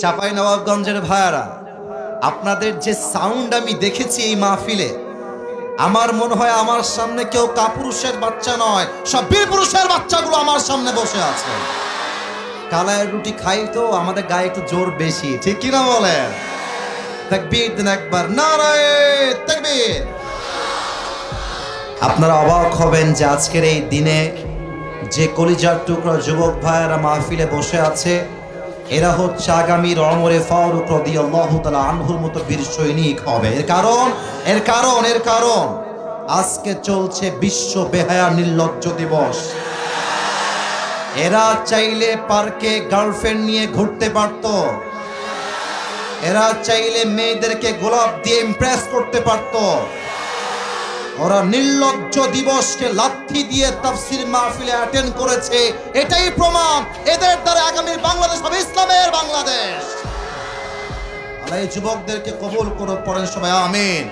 চাঁপাইনবাবগঞ্জের ভাইয়ারা, আপনাদের যে সাউন্ড আমি দেখেছি এই মাহফিলে, আমার মনে হয় আমার সামনে কেউ কাপুরুষের বাচ্চা নয়, সব বীর পুরুষের বাচ্চাগুলো আমার সামনে বসে আছে। কালায়ের রুটি খাই তো আমাদের গায়ে একটু জোর বেশি, ঠিক কিনা বলেন? তাকবীর দেন একবার, নারায়ে তাকবীর। আপনারা অবাক হবেন যে আজকের এই দিনে যে কলিজার টুকরা যুবক ভাইয়েরা মাহফিলে বসে আছে, এরা হচ্ছে আগামীর ওমরে ফারুক রাদিয়াল্লাহু তাআলা আনহুর মতো বীর সৈনিক হবে। এর কারণ আজকে চলছে বিশ্ব বেহায়া নির্লজ্জ দিবস। এরা চাইলে পার্কে গার্লফ্রেন্ড নিয়ে ঘুরতে পারত, এরা চাইলে মেয়েদেরকে গোলাপ দিয়ে ইমপ্রেস করতে পারত। ওরা নির্লজ্জ দিবসকে লাথি দিয়ে তাফসীর মাহফিলে অ্যাটেন্ড করেছে, এটাই প্রমাণ এদের দ্বারা আগামী বাংলাদেশ হবে ইসলামের বাংলাদেশ। আল্লাহ এই যুবকদেরকে কবুল করো, পড়েন সবাই আমিন।